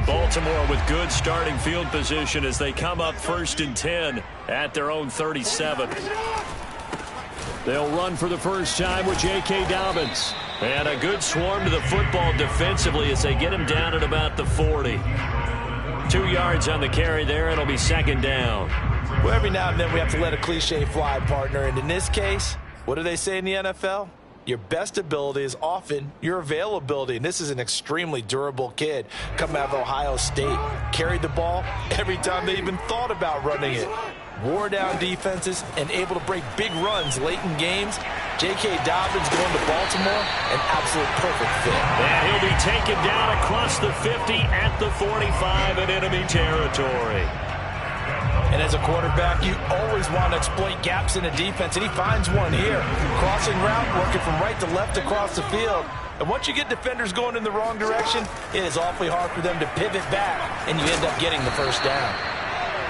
Baltimore with good starting field position as they come up 1st and 10 at their own 37. They'll run for the first time with J.K. Dobbins. And a good swarm to the football defensively as they get him down at about the 40. 2 yards on the carry there. It'll be 2nd down. Well, every now and then we have to let a cliche fly, partner. And in this case, what do they say in the NFL? Your best ability is often your availability. And this is an extremely durable kid coming out of Ohio State. Carried the ball every time they even thought about running it. Wore down defenses and able to break big runs late in games. J.K. Dobbins going to Baltimore, an absolute perfect fit. And he'll be taken down across the 50 at the 45 in enemy territory. And as a quarterback, you always want to exploit gaps in the defense, and he finds one here. Crossing route, working from right to left across the field. And once you get defenders going in the wrong direction, it is awfully hard for them to pivot back, and you end up getting the first down.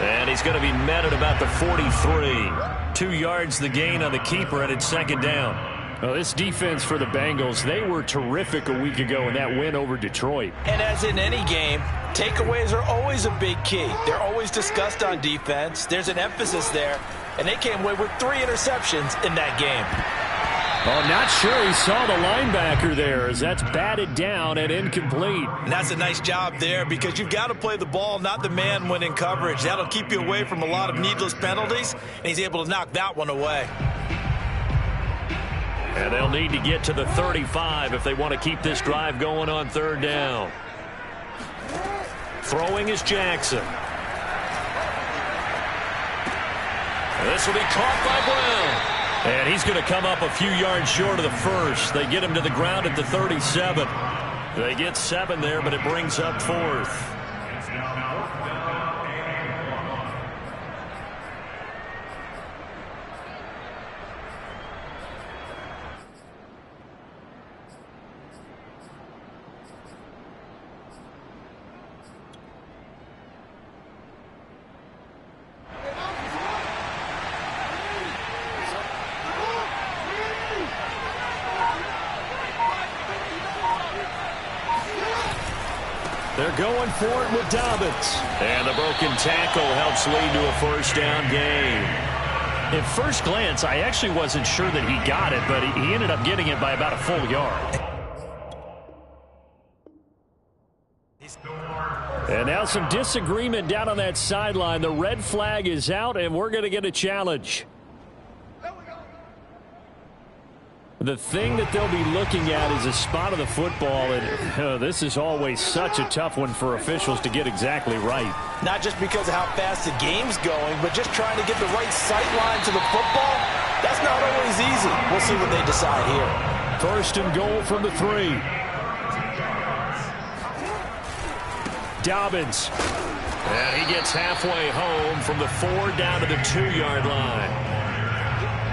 And he's going to be met at about the 43. 2 yards the gain on the keeper, and it's 2nd down. Well, this defense for the Bengals, they were terrific a week ago in that win over Detroit. And as in any game, takeaways are always a big key. They're always discussed on defense. There's an emphasis there, and they came away with 3 interceptions in that game. Oh, not sure he saw the linebacker there as that's batted down and incomplete. And that's a nice job there because you've got to play the ball, not the man when in coverage. That'll keep you away from a lot of needless penalties, and he's able to knock that one away. And they'll need to get to the 35 if they want to keep this drive going on 3rd down. Throwing is Jackson. And this will be caught by Brown. And he's going to come up a few yards short of the first. They get him to the ground at the 37. They get 7 there, but it brings up 4th. They're going for it with Dobbins. And the broken tackle helps lead to a first down gain. At first glance, I actually wasn't sure that he got it, but he ended up getting it by about a full yard. And now some disagreement down on that sideline. The red flag is out, and we're going to get a challenge. The thing that they'll be looking at is a spot of the football, and this is always such a tough one for officials to get exactly right. Not just because of how fast the game's going, but just trying to get the right sight line to the football. That's not always easy. We'll see what they decide here. 1st and goal from the 3. Dobbins. And he gets halfway home from the 4 down to the 2-yard line.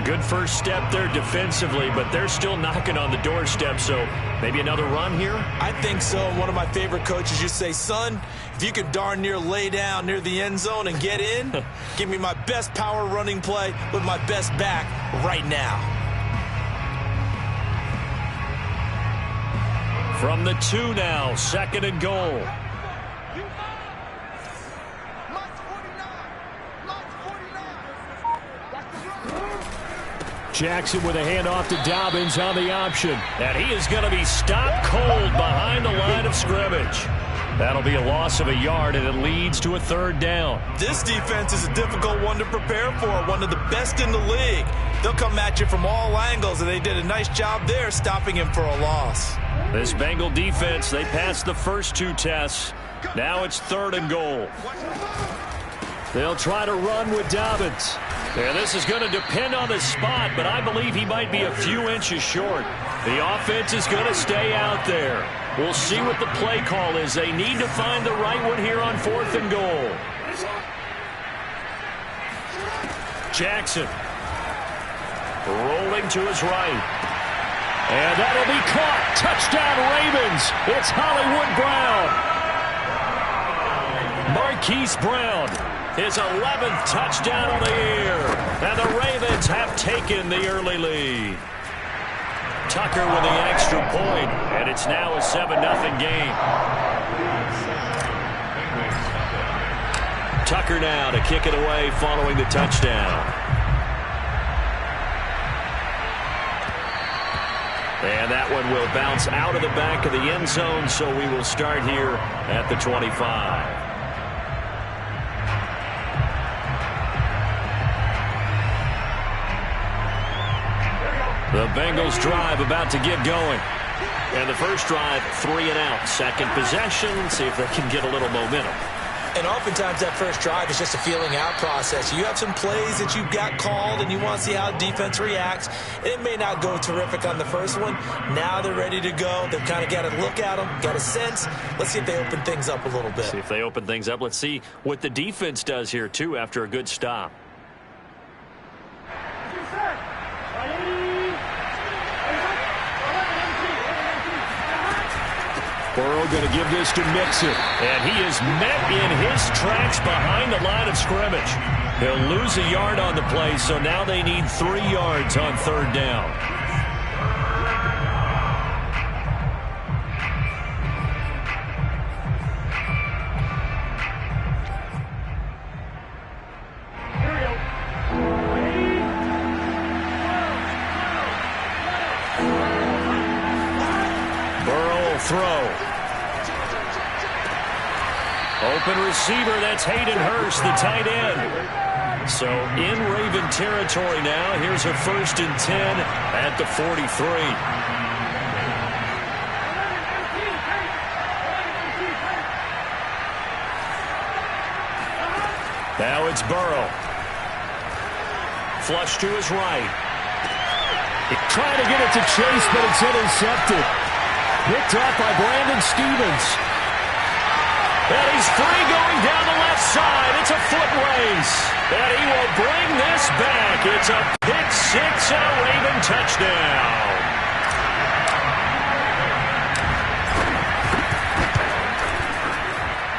Good first step there defensively, but they're still knocking on the doorstep, so maybe another run here? I think so. One of my favorite coaches used to say, son, if you can darn near lay down near the end zone and get in, give me my best power running play with my best back right now. From the 2 now, 2nd and goal. Jackson with a handoff to Dobbins on the option. And he is going to be stopped cold behind the line of scrimmage. That'll be a loss of a yard, and it leads to a 3rd down. This defense is a difficult one to prepare for, one of the best in the league. They'll come at you from all angles, and they did a nice job there stopping him for a loss. This Bengal defense, they passed the first 2 tests. Now it's 3rd and goal. They'll try to run with Dobbins. Yeah, this is going to depend on the spot, but I believe he might be a few inches short. The offense is going to stay out there. We'll see what the play call is. They need to find the right one here on 4th and goal. Jackson rolling to his right. And that'll be caught. Touchdown Ravens. It's Hollywood Brown. Marquise Brown. His 11th touchdown on the year. And the Ravens have taken the early lead. Tucker with the extra point, and it's now a 7-0 game. Tucker now to kick it away following the touchdown. And that one will bounce out of the back of the end zone, so we will start here at the 25. The Bengals drive about to get going. And the first drive, 3 and out. Second possession, see if they can get a little momentum. And oftentimes that first drive is just a feeling out process. You have some plays that you've got called and you want to see how defense reacts. It may not go terrific on the first one. Now they're ready to go. They've kind of got to look at them, got a sense. Let's see if they open things up a little bit. See if they open things up. Let's see what the defense does here, too, after a good stop. Burrow going to give this to Mixon. And he is met in his tracks behind the line of scrimmage. He'll lose a yard on the play, so now they need 3 yards on third down. Throw. Open receiver, that's Hayden Hurst, the tight end. So in Raven territory now. Here's a 1st and 10 at the 43. Now it's Burrow. Flush to his right. Trying to get it to Chase, but it's intercepted. Picked up by Brandon Stevens. And he's free going down the left side. It's a foot race. And he will bring this back. It's a pick 6 and a Raven touchdown.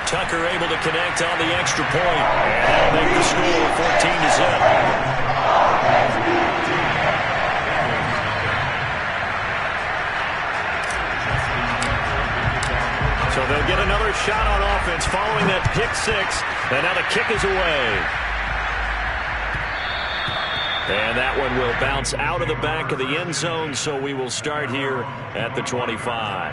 Tucker able to connect on the extra point. And that'll make the score 14-0. So they'll get another shot on offense following that pick 6. And now the kick is away. And that one will bounce out of the back of the end zone, so we will start here at the 25.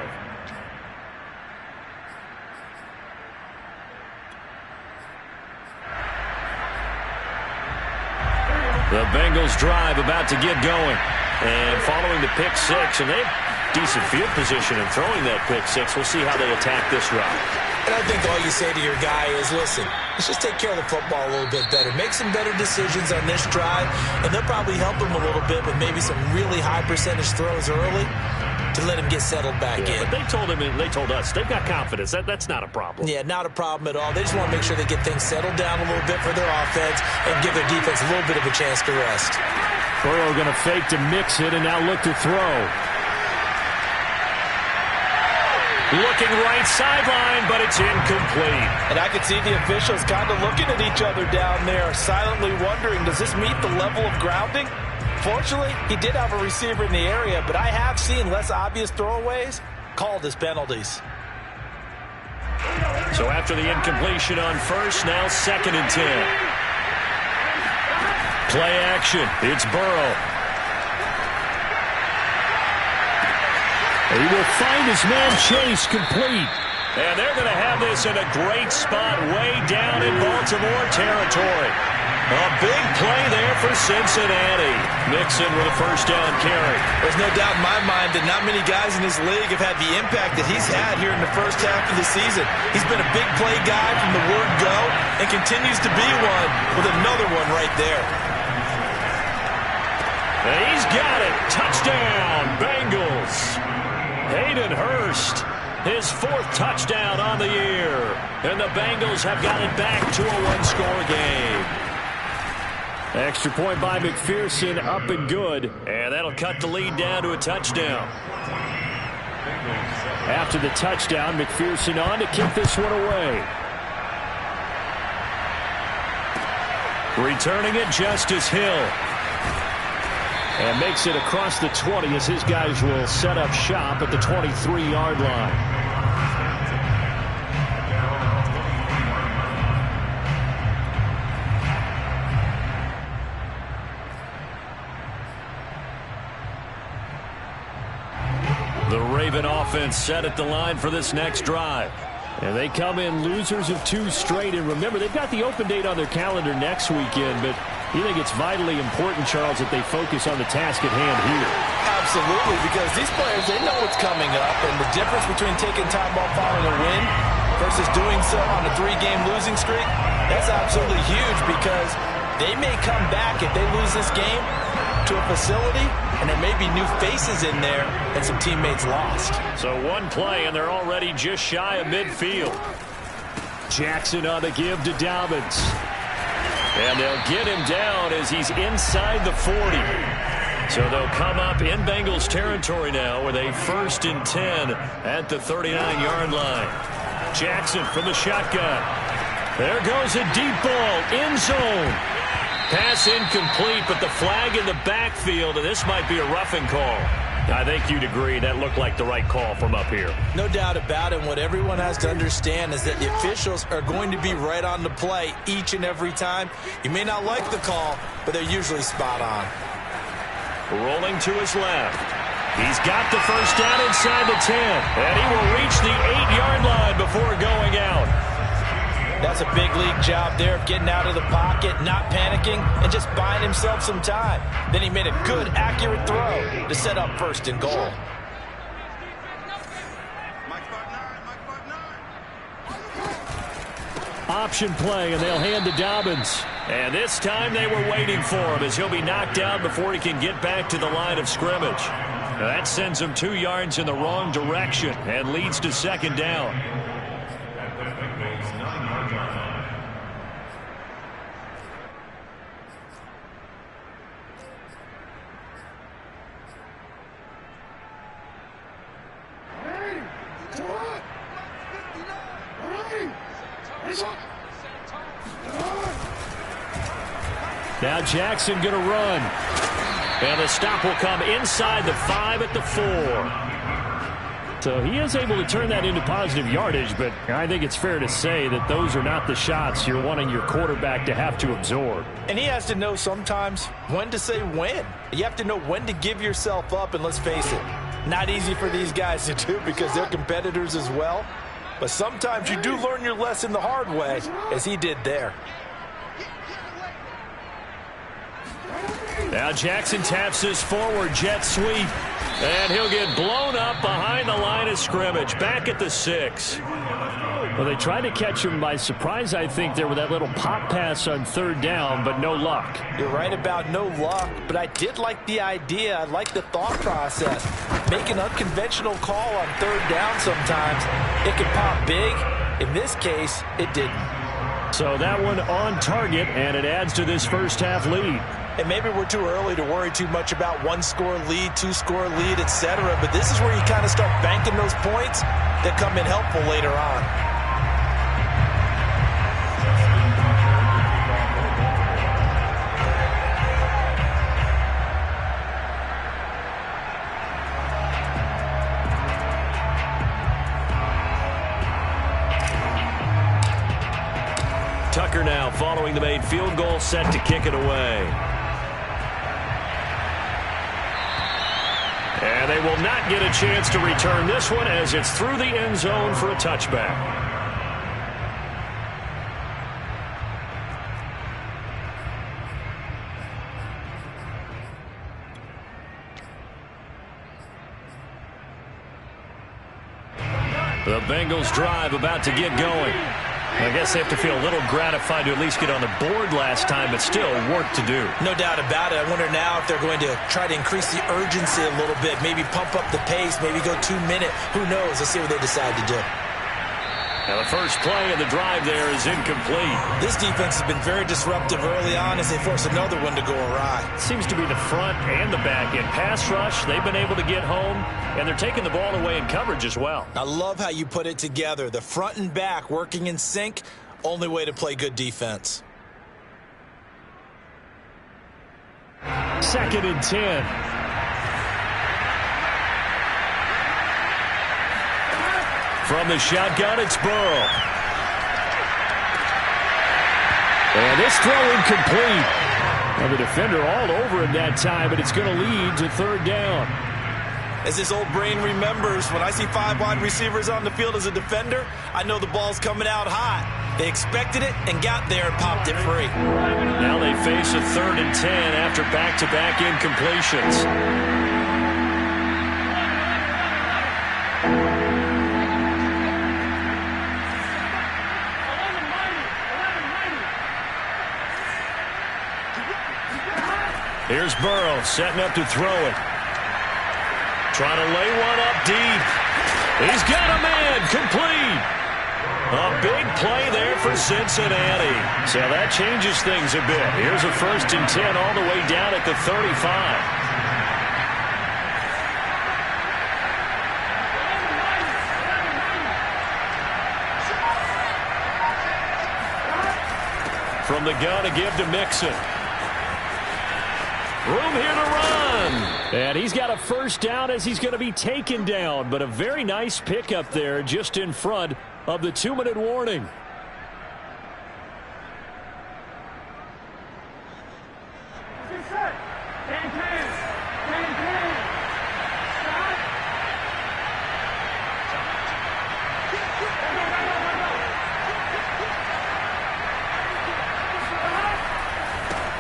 The Bengals drive about to get going. And following the pick 6, and they have decent field position in throwing that pick 6. We'll see how they attack this route. And I think all you say to your guy is, listen, let's just take care of the football a little bit better. Make some better decisions on this drive, and they'll probably help him a little bit with maybe some really high percentage throws early to let him get settled back in. But they told him, and they told us, they've got confidence. That's not a problem. Yeah, not a problem at all. They just want to make sure they get things settled down a little bit for their offense and give their defense a little bit of a chance to rest. Burrow going to fake to mix it and now look to throw. Looking right sideline, but it's incomplete. And I could see the officials kind of looking at each other down there, silently wondering, does this meet the level of grounding? Fortunately, he did have a receiver in the area, but I have seen less obvious throwaways called as penalties. So after the incompletion on first, now 2nd and 10. Play action. It's Burrow. He will find his man Chase complete. And they're going to have this in a great spot way down in Baltimore territory. A big play there for Cincinnati. Mixon with a 1st down carry. There's no doubt in my mind that not many guys in this league have had the impact that he's had here in the first half of the season. He's been a big play guy from the word go and continues to be one with another one right there. And he's got it. Touchdown, Bengals. Hayden Hurst, his 4th touchdown on the year. And the Bengals have got it back to a 1-score game. Extra point by McPherson, up and good. And that'll cut the lead down to a touchdown. After the touchdown, McPherson on to kick this one away. Returning it, Justice Hill. And makes it across the 20 as his guys will set up shop at the 23-yard line. The Raven offense set at the line for this next drive. And they come in losers of 2 straight. And remember, they've got the open date on their calendar next weekend. But you think it's vitally important, Charles, that they focus on the task at hand here? Absolutely, because these players, they know what's coming up. And the difference between taking time off following a win versus doing so on a 3-game losing streak, that's absolutely huge, because they may come back if they lose this game to a facility, and there may be new faces in there and some teammates lost. So one play, and they're already just shy of midfield. Jackson on the give to Dobbins. And they'll get him down as he's inside the 40. So they'll come up in Bengals territory now with a 1st and 10 at the 39-yard line. Jackson from the shotgun. There goes a deep ball, end zone. Pass incomplete, but the flag in the backfield, and this might be a roughing call. I think you'd agree that looked like the right call from up here. No doubt about it. What everyone has to understand is that the officials are going to be right on the play each and every time. You may not like the call, but they're usually spot on. Rolling to his left. He's got the first down inside the 10, and he will reach the 8-yard line before going out. That's a big league job there of getting out of the pocket, not panicking, and just buying himself some time. Then he made a good, accurate throw to set up 1st and goal. Option play, and they'll hand to Dobbins. And this time they were waiting for him, as he'll be knocked down before he can get back to the line of scrimmage. Now that sends him 2 yards in the wrong direction and leads to 2nd down. Now Jackson going to run. And the stop will come inside the 5 at the 4. So he is able to turn that into positive yardage, but I think it's fair to say that those are not the shots you're wanting your quarterback to have to absorb. And he has to know sometimes when to say when. You have to know when to give yourself up, and let's face it, not easy for these guys to do because they're competitors as well. But sometimes you do learn your lesson the hard way, as he did there. Now Jackson taps his forward jet sweep, and he'll get blown up behind the line of scrimmage, back at the 6. Well, they tried to catch him by surprise, I think, there with that little pop pass on 3rd down, but no luck. You're right about no luck, but I did like the idea. I like the thought process. Make an unconventional call on 3rd down sometimes. It can pop big. In this case, it didn't. So that one on target, and it adds to this first half lead. And maybe we're too early to worry too much about 1-score lead, 2-score lead, etc. But this is where you kind of start banking those points that come in helpful later on. Tucker now following the made field goal, set to kick it away. And they will not get a chance to return this one as it's through the end zone for a touchback. The Bengals drive about to get going. I guess they have to feel a little gratified to at least get on the board last time, but still work to do. No doubt about it. I wonder now if they're going to try to increase the urgency a little bit, maybe pump up the pace, maybe go 2-minute. Who knows? Let's see what they decide to do. Now the first play of the drive there is incomplete. This defense has been very disruptive early on as they force another one to go awry. Seems to be the front and the back end. Pass rush, they've been able to get home, and they're taking the ball away in coverage as well. I love how you put it together. The front and back working in sync, only way to play good defense. 2nd and 10. From the shotgun, it's Burrow. And this throw incomplete. Well, the defender all over him that time, but it's going to lead to 3rd down. As his old brain remembers, when I see 5 wide receivers on the field as a defender, I know the ball's coming out hot. They expected it and got there and popped it free. Now they face a 3rd and 10 after back-to-back incompletions. Here's Burrow setting up to throw it. Trying to lay one up deep. He's got a man complete. A big play there for Cincinnati. So that changes things a bit. Here's a 1st and 10 all the way down at the 35. From the gun to give to Mixon. Room here to run. And he's got a 1st down as he's going to be taken down. But a very nice pickup there just in front of the 2-minute warning.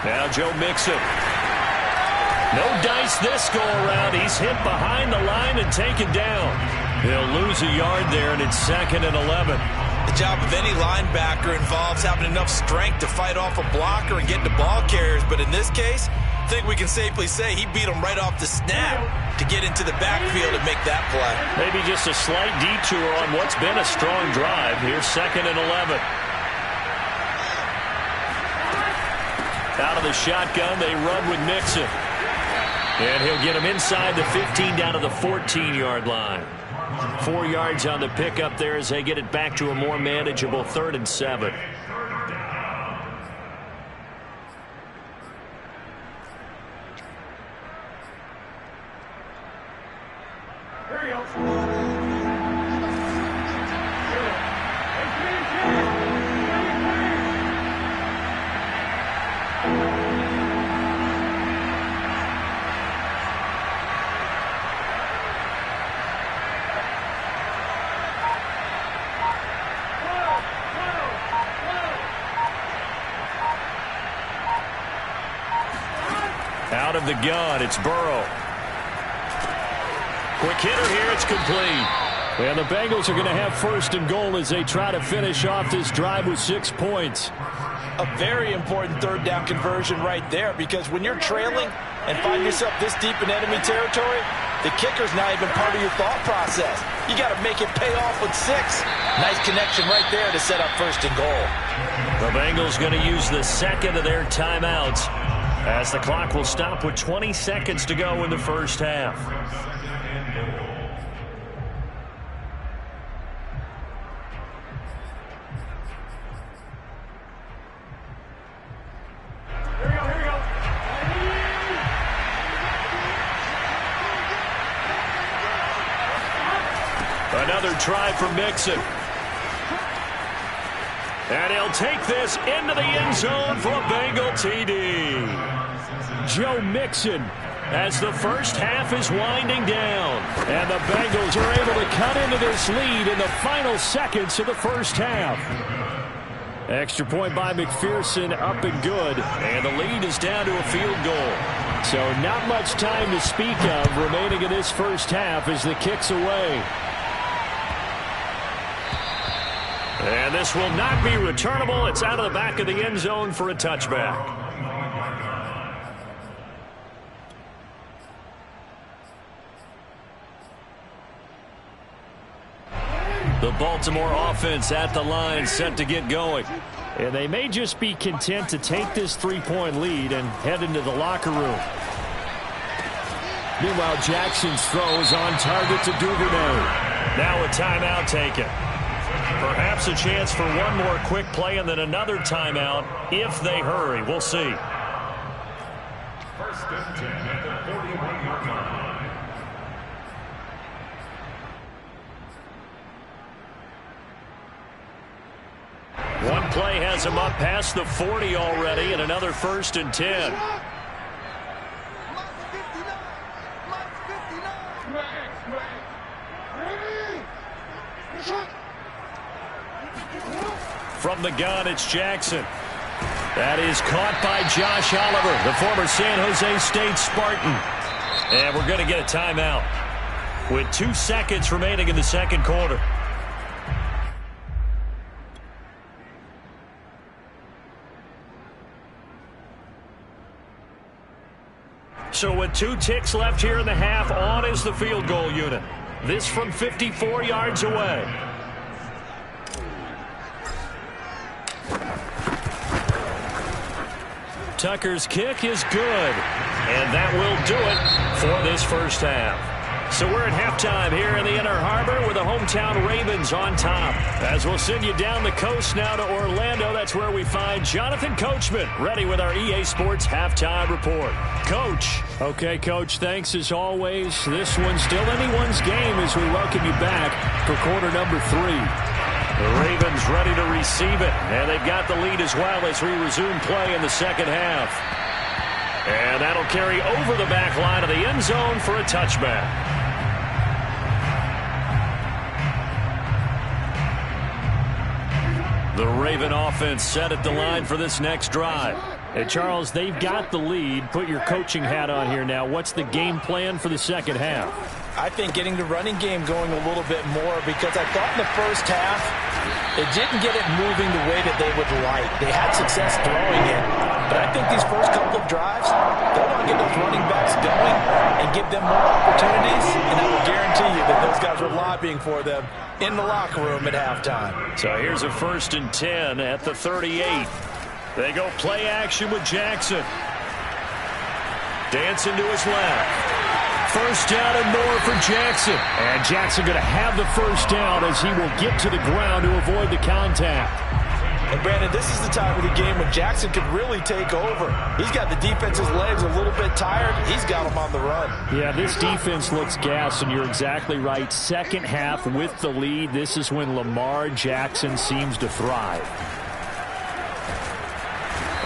Now Joe Mixon. No dice this go around. He's hit behind the line and taken down. He'll lose a yard there, and it's 2nd and 11. The job of any linebacker involves having enough strength to fight off a blocker and get to ball carriers. But in this case, I think we can safely say he beat him right off the snap to get into the backfield and make that play. Maybe just a slight detour on what's been a strong drive. Here's 2nd and 11. Out of the shotgun, they run with Mixon. And he'll get him inside the 15 down to the 14-yard line. 4 yards on the pickup there as they get it back to a more manageable 3rd and 7. Here we go. Out of the gun, it's Burrow. Quick hitter here, it's complete. And the Bengals are going to have 1st and goal as they try to finish off this drive with 6 points. A very important 3rd down conversion right there, because when you're trailing and find yourself this deep in enemy territory, the kicker's not even part of your thought process. You got to make it pay off with 6. Nice connection right there to set up 1st and goal. The Bengals going to use the 2nd of their timeouts, as the clock will stop with 20 seconds to go in the 1st half. Here we go. Another try for Mixon. And he'll take this into the end zone for a Bengal TD. Joe Mixon as the 1st half is winding down. And the Bengals are able to cut into this lead in the final seconds of the 1st half. Extra point by McPherson, up and good. And the lead is down to a field goal. So not much time to speak of remaining in this 1st half as the kick's away. And this will not be returnable. It's out of the back of the end zone for a touchback. The Baltimore offense at the line, set to get going. And they may just be content to take this 3-point lead and head into the locker room. Meanwhile, Jackson's throw is on target to Duvernay. Now a timeout taken. Perhaps a chance for one more quick play and then another timeout if they hurry. We'll see. 1st and 10 at the 41-yard line. One play has him up past the 40 already, and another 1st and 10. From the gun, it's Jackson. That is caught by Josh Oliver, the former San Jose State Spartan. And we're going to get a timeout with 2 seconds remaining in the second quarter. So with 2 ticks left here in the half, on is the field goal unit. This from 54 yards away. Tucker's kick is good. And that will do it for this first half. So we're at halftime here in the Inner Harbor with the hometown Ravens on top. As we'll send you down the coast now to Orlando, that's where we find Jonathan Coachman ready with our EA Sports halftime report. Coach. Okay, Coach, thanks as always. This one's still anyone's game as we welcome you back for quarter number 3. The Ravens ready to receive it, and they've got the lead as well as we resume play in the second half. And that'll carry over the back line of the end zone for a touchback. The Raven offense set at the line for this next drive. Hey, Charles, they've got the lead. Put your coaching hat on here now. What's the game plan for the second half? I think getting the running game going a little bit more, because I thought in the first half they didn't get it moving the way that they would like. They had success throwing it, but I think these first couple of drives, they want to get those running backs going and give them more opportunities, and I will guarantee you that those guys were lobbying for them in the locker room at halftime. So here's a 1st and 10 at the 38. They go play action with Jackson. Dancing to his left. First down and more for Jackson. And Jackson going to have the first down as he will get to the ground to avoid the contact. And Brandon, this is the time of the game when Jackson could really take over. He's got the defense's legs a little bit tired. He's got them on the run. Yeah, this defense looks gassed, and you're exactly right. Second half with the lead, this is when Lamar Jackson seems to thrive.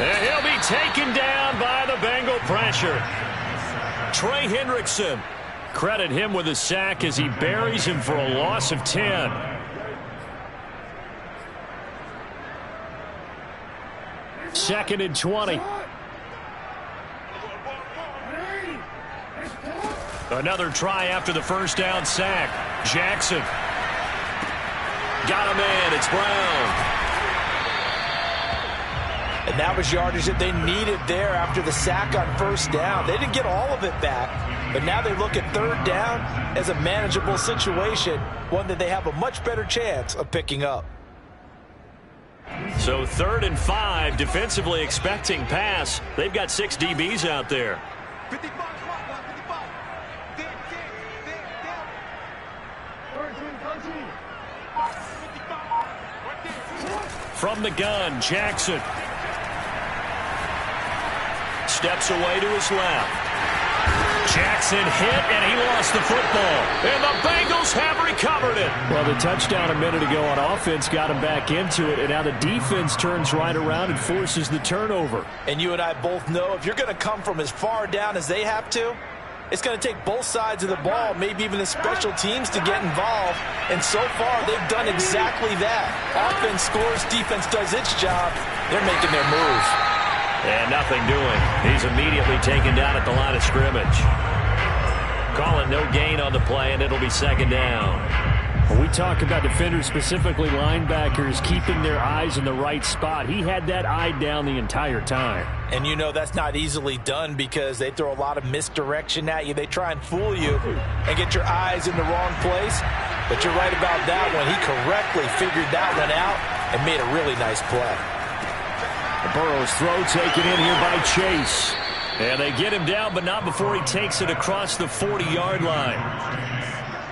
And he'll be taken down by the Bengal pressure. Trey Hendrickson. Credit him with a sack as he buries him for a loss of 10. Second and 20. Another try after the first down sack. Jackson. Got him in. It's Brown. And that was yardage that they needed there after the sack on first down. They didn't get all of it back, but now they look at third down as a manageable situation, one that they have a much better chance of picking up. So 3rd and 5, defensively expecting pass. They've got 6 DBs out there. From the gun, Jackson. Steps away to his left. Jackson hit, and he lost the football. And the Bengals have recovered it. Well, the touchdown a minute ago on offense got him back into it, and now the defense turns right around and forces the turnover. And you and I both know if you're going to come from as far down as they have to, it's going to take both sides of the ball, maybe even the special teams, to get involved. And so far, they've done exactly that. Offense scores, defense does its job. They're making their move. And nothing doing. He's immediately taken down at the line of scrimmage. Call it no gain on the play, and it'll be second down. When we talk about defenders, specifically linebackers, keeping their eyes in the right spot, he had that eye down the entire time. And you know that's not easily done because they throw a lot of misdirection at you. They try and fool you and get your eyes in the wrong place. But you're right about that one. He correctly figured that one out and made a really nice play. Burrow's throw taken in here by Chase. And they get him down, but not before he takes it across the 40-yard line.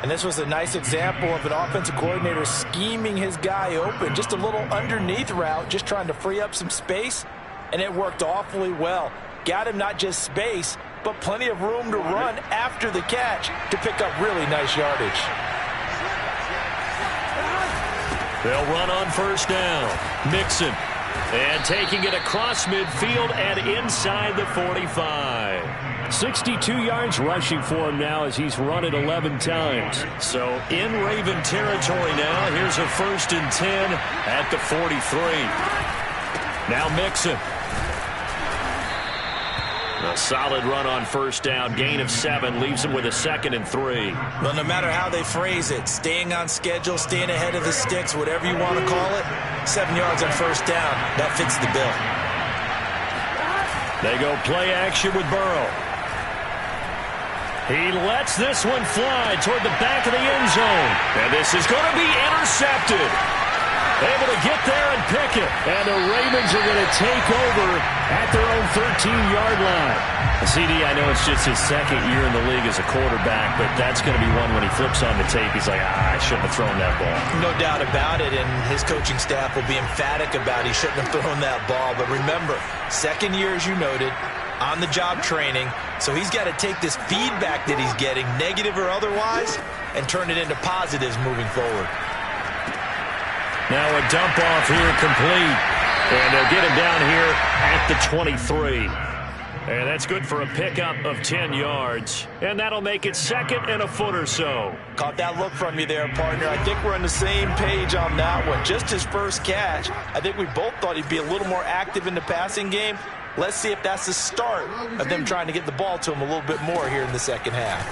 And this was a nice example of an offensive coordinator scheming his guy open. Just a little underneath route, just trying to free up some space. And it worked awfully well. Got him not just space, but plenty of room to run after the catch to pick up really nice yardage. They'll run on first down. Mixon. And taking it across midfield and inside the 45. 62 yards rushing for him now as he's run it 11 times. So in Raven territory now. Here's a 1st and 10 at the 43. Now Mixon. A solid run on 1st down. Gain of 7 leaves him with a 2nd and 3. Well, no matter how they phrase it, staying on schedule, staying ahead of the sticks, whatever you want to call it, 7 yards on 1st down, that fits the bill. They go play action with Burrow. He lets this one fly toward the back of the end zone. And this is going to be intercepted. Able to get there and pick it. And the Ravens are going to take over at their own 13-yard line. CD, I know it's just his 2nd year in the league as a quarterback, but that's going to be one when he flips on the tape. He's like, I shouldn't have thrown that ball. No doubt about it, and his coaching staff will be emphatic about he shouldn't have thrown that ball. But remember, 2nd year, as you noted, on-the-job training, so he's got to take this feedback that he's getting, negative or otherwise, and turn it into positives moving forward. Now a dump off here complete. And they'll get him down here at the 23. And that's good for a pickup of 10 yards. And that'll make it 2nd and a foot or so. Caught that look from you there, partner. I think we're on the same page on that one. Just his first catch. I think we both thought he'd be a little more active in the passing game. Let's see if that's the start of them trying to get the ball to him a little bit more here in the 2nd half.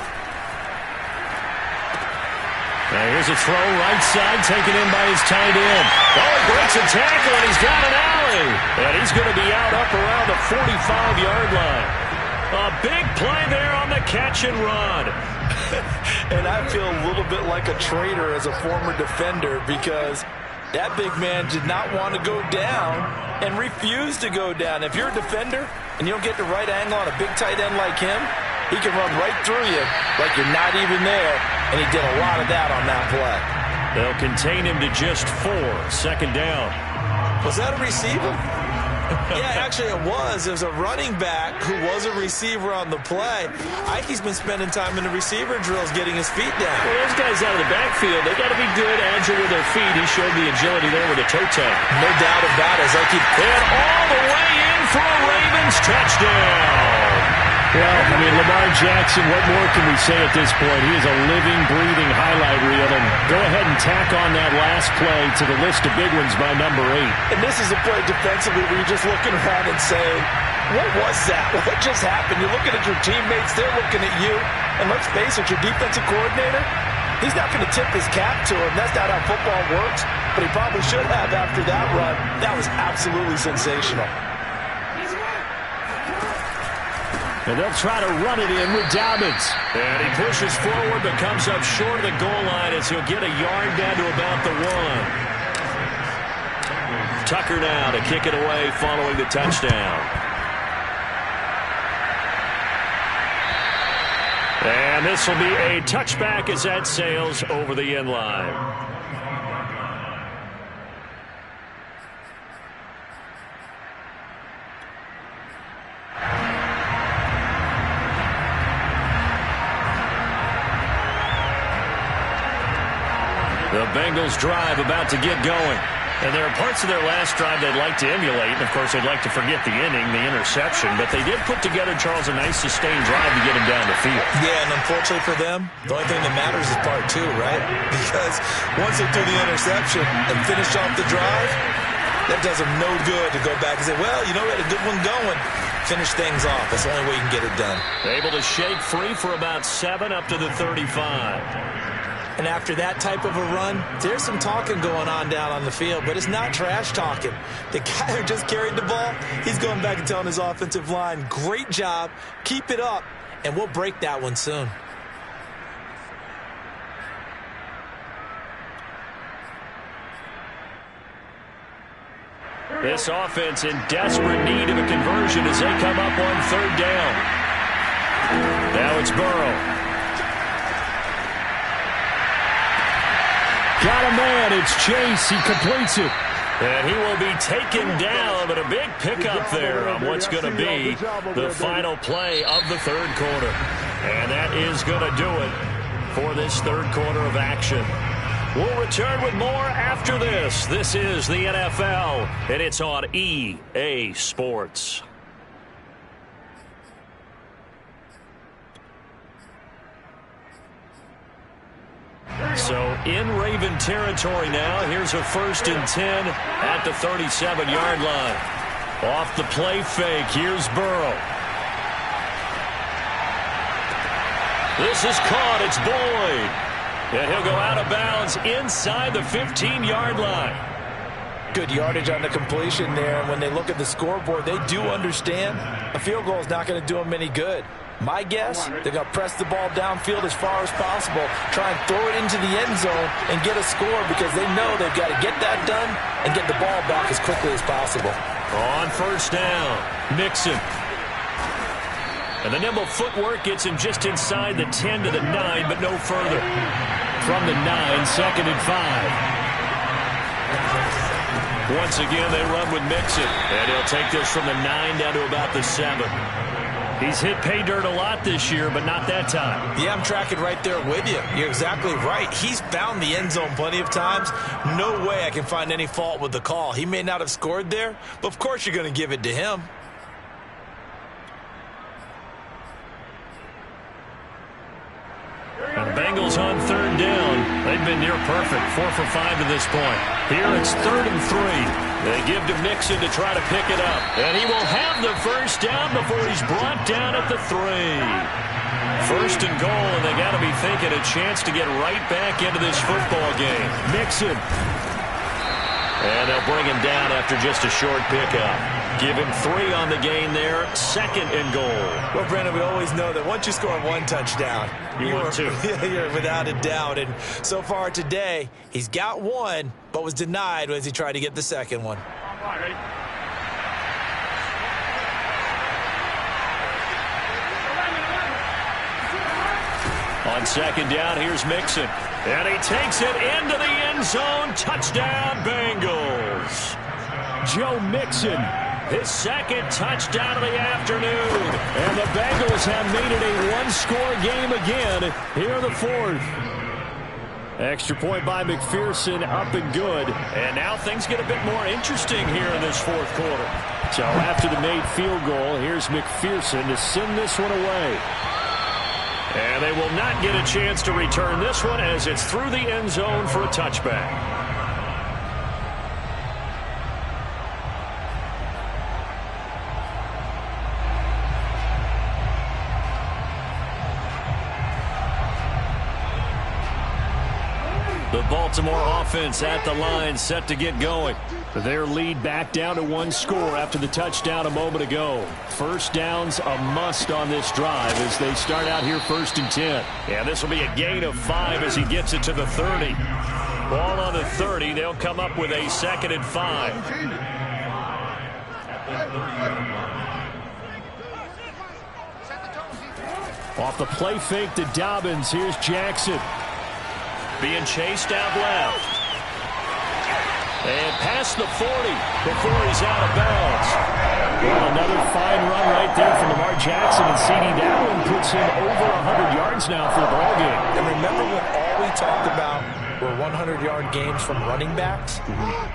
Now here's a throw right side taken in by his tight end. Oh, he breaks a tackle and he's got an alley. And he's going to be out up around the 45-yard line. A big play there on the catch and run. And I feel a little bit like a traitor as a former defender because that big man did not want to go down and refused to go down. If you're a defender and you don't get the right angle on a big tight end like him, he can run right through you like you're not even there, and he did a lot of that on that play. They'll contain him to just 4, 2nd down. Was that a receiver? Yeah, actually it was. It was a running back who was a receiver on the play. Ike's been spending time in the receiver drills getting his feet down. Well, those guys out of the backfield, they got to be good, agile with their feet. He showed the agility there with a toe tap. No doubt about it. And all the way in for a Ravens touchdown. Well, I mean, Lamar Jackson, what more can we say at this point? He is a living, breathing highlight reel. And go ahead and tack on that last play to the list of big ones by number 8. And this is a play defensively where you're just looking around and saying, what was that? What just happened? You're looking at your teammates. They're looking at you. And let's face it, your defensive coordinator, he's not going to tip his cap to him. That's not how football works. But he probably should have after that run. That was absolutely sensational. And they'll try to run it in with Dobbins. And he pushes forward but comes up short of the goal line as he'll get a yard down to about the 1. Tucker now to kick it away following the touchdown. And this will be a touchback as that sails over the end line. The Bengals drive about to get going. And there are parts of their last drive they'd like to emulate. And, of course, they'd like to forget the inning, the interception. But they did put together, Charles, a nice sustained drive to get him down the field. Yeah, and unfortunately for them, the only thing that matters is part 2, right? Because once they do the interception and finish off the drive, that does them no good to go back and say, well, you know, we had a good one going. Finish things off. That's the only way you can get it done. Able to shake free for about 7 up to the 35. And after that type of a run, there's some talking going on down on the field, but it's not trash talking. The guy who just carried the ball, he's going back and telling his offensive line, great job, keep it up, and we'll break that one soon. This offense in desperate need of a conversion as they come up on 3rd down. Now it's Burrow. Got a man. It's Chase. He completes it. And he will be taken down, but a big pickup there on what's going to be the final play of the 3rd quarter. And that is going to do it for this 3rd quarter of action. We'll return with more after this. This is the NFL, and it's on EA Sports. So in Raven territory now. Here's a 1st and 10 at the 37-yard line. Off the play fake, here's Burrow. This is caught, it's Boyd. And he'll go out of bounds inside the 15-yard line. Good yardage on the completion there. And when they look at the scoreboard, they do understand a field goal is not going to do them any good. My guess, they're going to press the ball downfield as far as possible, try and throw it into the end zone and get a score because they know they've got to get that done and get the ball back as quickly as possible. On 1st down, Mixon. And the nimble footwork gets him just inside the 10 to the 9, but no further. From the 9, 2nd and 5. Once again, they run with Mixon. And he'll take this from the 9 down to about the 7. He's hit pay dirt a lot this year, but not that time. Yeah, I'm tracking right there with you. You're exactly right. He's found the end zone plenty of times. No way I can find any fault with the call. He may not have scored there, but of course you're going to give it to him. And the Bengals on 3rd down. They've been near perfect, 4 for 5 to this point. Here it's 3rd and 3. They give to Mixon to try to pick it up. And he will have the 1st down before he's brought down at the 3. 1st and goal, and they got to be thinking a chance to get right back into this football game. Mixon. And they'll bring him down after just a short pickup. Give him 3 on the gain there. 2nd and goal. Well, Brandon, we always know that once you score 1 touchdown, you're without a doubt. And so far today, he's got 1, but was denied as he tried to get the 2nd one. On 2nd down, here's Mixon. And he takes it into the end zone. Touchdown, Bengals. Joe Mixon, his 2nd touchdown of the afternoon. And the Bengals have made it a 1-score game again. Here are the 4th. Extra point by McPherson, up and good. And now things get a bit more interesting here in this 4th quarter. So after the made field goal, here's McPherson to send this one away. And they will not get a chance to return this one as it's through the end zone for a touchback. The Baltimore offense at the line, set to get going. Their lead back down to 1 score after the touchdown a moment ago. 1st down's a must on this drive as they start out here 1st and 10. And this will be a gain of 5 as he gets it to the 30. Ball on the 30. They'll come up with a 2nd and 5. Off the play fake to Dobbins. Here's Jackson. Being chased out left. And past the 40 before he's out of bounds. Well, another fine run right there from Lamar Jackson, and C.D. That one puts him over 100 yards now for the ball game. And remember when all we talked about were 100-yard games from running backs?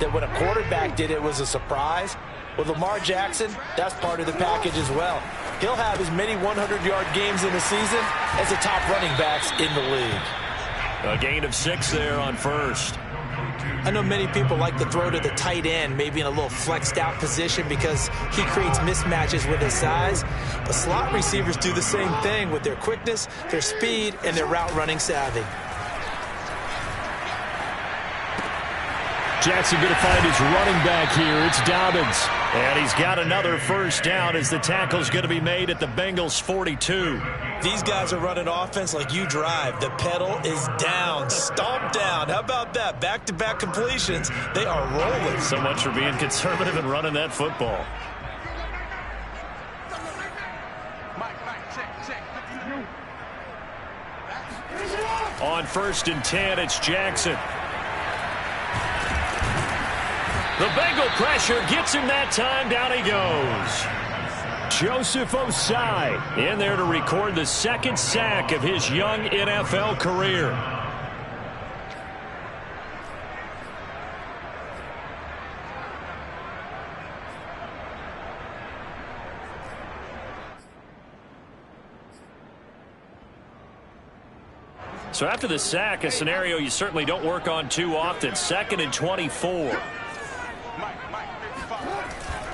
That when a quarterback did it was a surprise? With Lamar Jackson, that's part of the package as well. He'll have as many 100-yard games in a season as the top running backs in the league. A gain of 6 there on 1st. I know many people like to throw to the tight end, maybe in a little flexed out position because he creates mismatches with his size. But slot receivers do the same thing with their quickness, their speed, and their route running savvy. Jackson going to find his running back here. It's Dobbins. And he's got another 1st down as the tackle's going to be made at the Bengals 42. These guys are running offense like you drive. The pedal is down, stomp down. How about that? Back-to-back completions. They are rolling. So much for being conservative and running that football. On 1st and 10, it's Jackson. The Bengal pressure gets him that time. Down he goes. Joseph Osai in there to record the 2nd sack of his young NFL career. So after the sack, a scenario you certainly don't work on too often. 2nd and 24.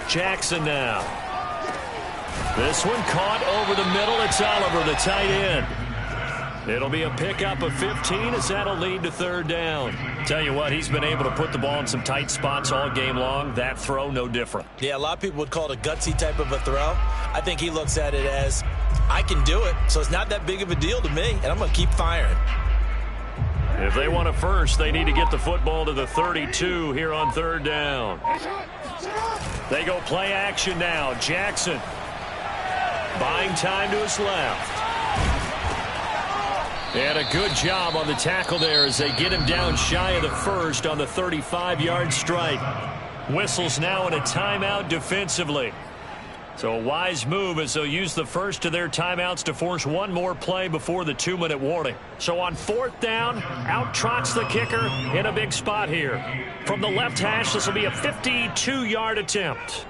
Jackson now. This one caught over the middle. It's Oliver, the tight end. It'll be a pickup of 15 as that'll lead to 3rd down. Tell you what, he's been able to put the ball in some tight spots all game long. That throw, no different. Yeah, a lot of people would call it a gutsy type of a throw. I think he looks at it as, I can do it, so it's not that big of a deal to me, and I'm going to keep firing. If they want a first, they need to get the football to the 32 here on 3rd down. They go play action now. Jackson buying time to his left. And a good job on the tackle there as they get him down shy of the first on the 35-yard strike. Whistles now in a timeout defensively. So a wise move as they'll use the first of their timeouts to force one more play before the 2-minute warning. So on 4th down, out trots the kicker in a big spot here. From the left hash, this will be a 52-yard attempt.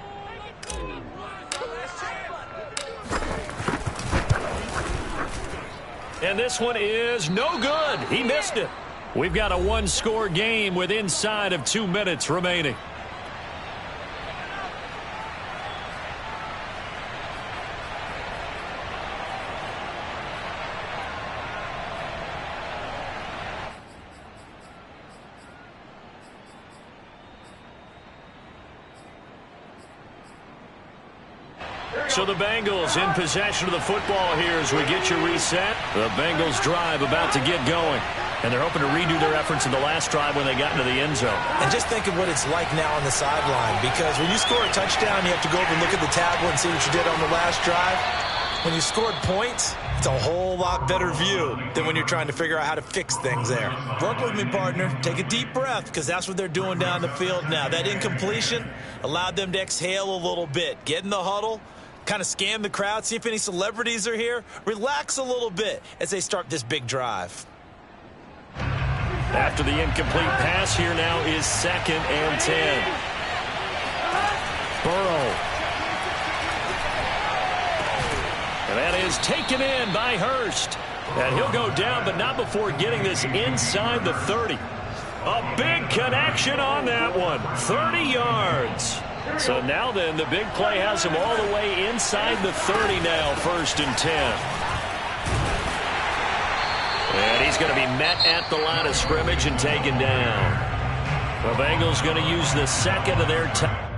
And this one is no good. He missed it. We've got a one-score game with inside of 2 minutes remaining. So the Bengals in possession of the football here as we get you reset. The Bengals drive about to get going. And they're hoping to redo their efforts in the last drive when they got into the end zone. And just think of what it's like now on the sideline, because when you score a touchdown, you have to go over and look at the tablet and see what you did on the last drive. When you scored points, it's a whole lot better view than when you're trying to figure out how to fix things there. Work with me, partner. Take a deep breath, because that's what they're doing down the field now. That incompletion allowed them to exhale a little bit. Get in the huddle. Kind of scan the crowd, see if any celebrities are here. Relax a little bit as they start this big drive. After the incomplete pass, here now is 2nd and 10. Burrow. And that is taken in by Hurst. And he'll go down, but not before getting this inside the 30. A big connection on that one. 30 yards. So now then, the big play has him all the way inside the 30 now, 1st and 10. And he's going to be met at the line of scrimmage and taken down. The Bengals going to use the 2nd of their time.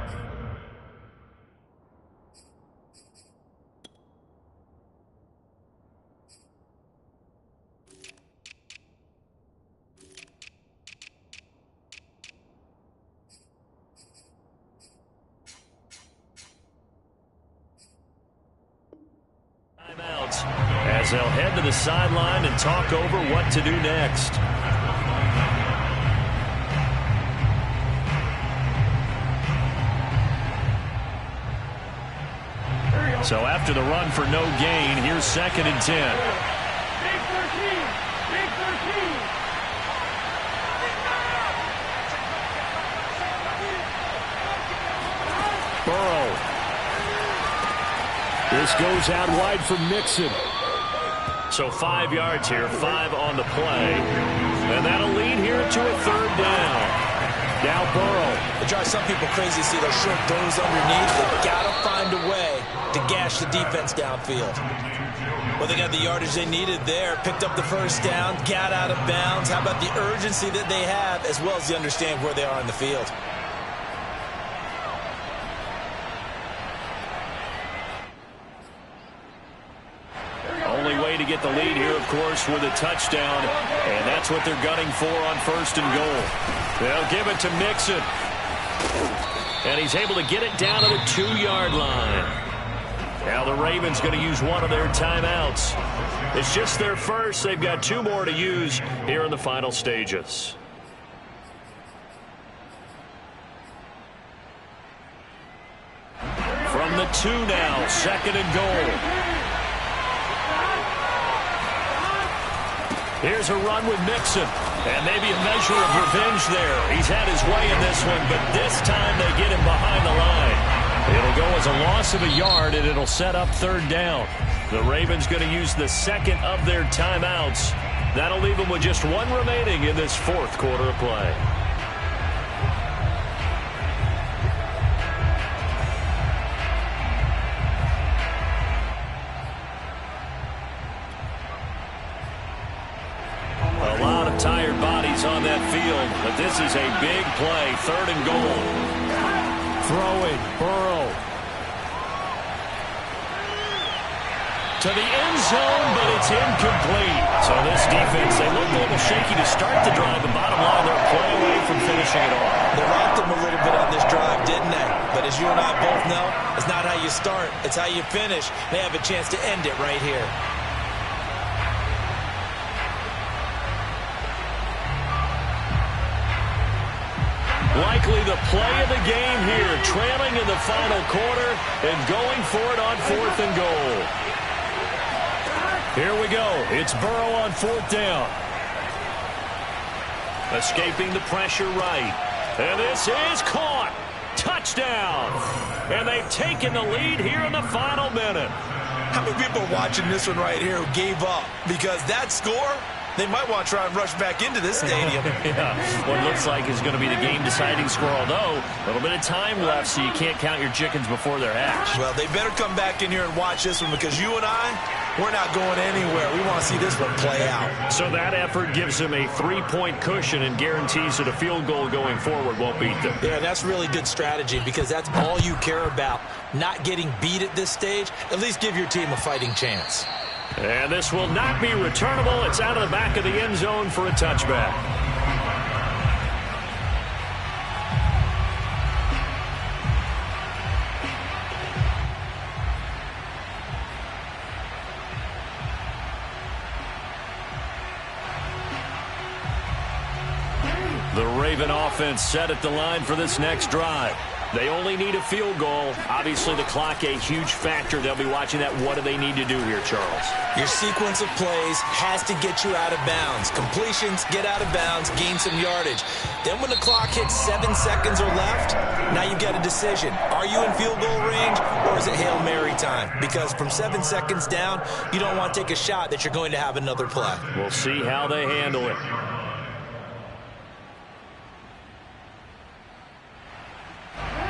As they'll head to the sideline and talk over what to do next. So after the run for no gain, here's 2nd and 10. Big 13. Big 13. Burrow. This goes out wide for Mixon. So 5 yards here, 5 on the play. And that'll lead here to a 3rd down. Now Burrow. It drives some people crazy to see those short throws underneath. They've got to find a way to gash the defense downfield. Well, they got the yardage they needed there. Picked up the 1st down, got out of bounds. How about the urgency that they have, as well as the understand where they are in the field? Only way to get the lead here, of course, with a touchdown. And that's what they're gunning for on 1st and goal. They'll give it to Mixon. And he's able to get it down to the 2-yard line. Now the Ravens going to use one of their timeouts. It's just their first. They've got 2 more to use here in the final stages. From the 2 now, 2nd and goal. Here's a run with Mixon. And maybe a measure of revenge there. He's had his way in this one, but this time they get him behind the line. It'll go as a loss of a yard, and it'll set up 3rd down. The Ravens going to use the 2nd of their timeouts That'll leave them with just one remaining in this fourth quarter of play. A lot of tired bodies on that field, but this is a big play, 3rd and goal. Throwing, Burrow. To the end zone, but it's incomplete. So this defense, they looked a little shaky to start the drive, but bottom line, they're a play away from finishing it off. They rocked them a little bit on this drive, didn't they? But as you and I both know, it's not how you start, it's how you finish. They have a chance to end it right here. Likely the play of the game here, trailing in the final quarter and going for it on 4th and goal. Here we go. It's Burrow on 4th down. Escaping the pressure right. And this is caught. Touchdown. And they've taken the lead here in the final minute. How many people are watching this one right here who gave up? Because that score, they might want to try and rush back into this stadium. Yeah, what looks like is going to be the game-deciding score, although a little bit of time left, so you can't count your chickens before they're hatched. Well, they better come back in here and watch this one, because you and I, we're not going anywhere. We want to see this one play out. So that effort gives them a 3-point cushion and guarantees that a field goal going forward won't beat them. Yeah, that's really good strategy, because that's all you care about. Not getting beat at this stage, at least give your team a fighting chance. And this will not be returnable. It's out of the back of the end zone for a touchback. The Raven offense set at the line for this next drive. They only need a field goal. Obviously, the clock a huge factor. They'll be watching that. What do they need to do here, Charles? Your sequence of plays has to get you out of bounds. Completions, get out of bounds, gain some yardage. Then when the clock hits 7 seconds or left, now you've got a decision. Are you in field goal range, or is it Hail Mary time? Because from 7 seconds down, you don't want to take a shot that you're going to have another play. We'll see how they handle it.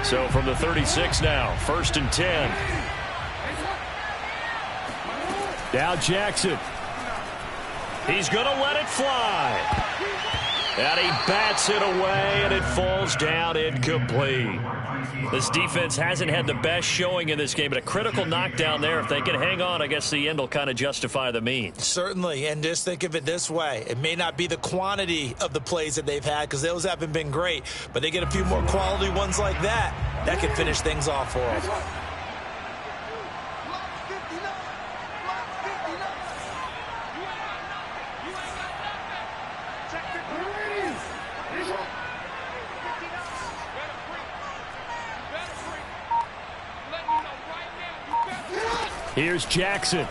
So from the 36 now, 1st and 10. Now Jackson. He's going to let it fly. And he bats it away, and it falls down incomplete. This defense hasn't had the best showing in this game, but a critical knockdown there. If they can hang on, I guess the end will kind of justify the means. Certainly, and just think of it this way. It may not be the quantity of the plays that they've had, because those haven't been great, but they get a few more quality ones like that. That can finish things off for them. Here's Jackson.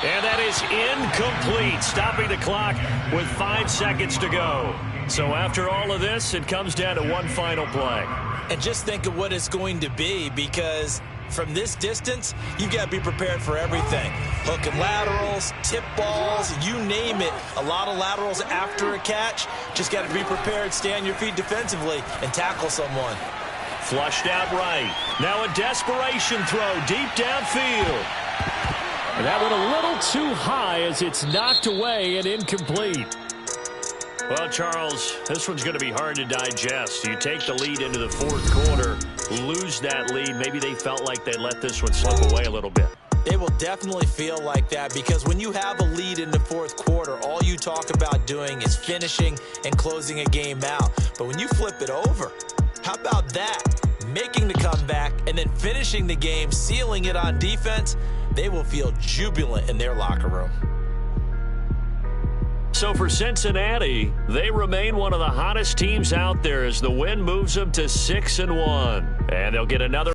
And that is incomplete, stopping the clock with 5 seconds to go. So after all of this, it comes down to one final play. And just think of what it's going to be, because from this distance, you've got to be prepared for everything. Hook and laterals, tip balls, you name it. A lot of laterals after a catch. Just got to be prepared, stay on your feet defensively, and tackle someone. Flushed out right. Now a desperation throw deep downfield. And that went a little too high as it's knocked away and incomplete. Well, Charles, this one's going to be hard to digest. You take the lead into the 4th quarter, lose that lead. Maybe they felt like they let this one slip away a little bit. They will definitely feel like that, because when you have a lead in the 4th quarter, all you talk about doing is finishing and closing a game out. But when you flip it over, how about that? Making the comeback and then finishing the game, sealing it on defense, they will feel jubilant in their locker room. So for Cincinnati, they remain one of the hottest teams out there as the win moves them to 6-1. And they'll get another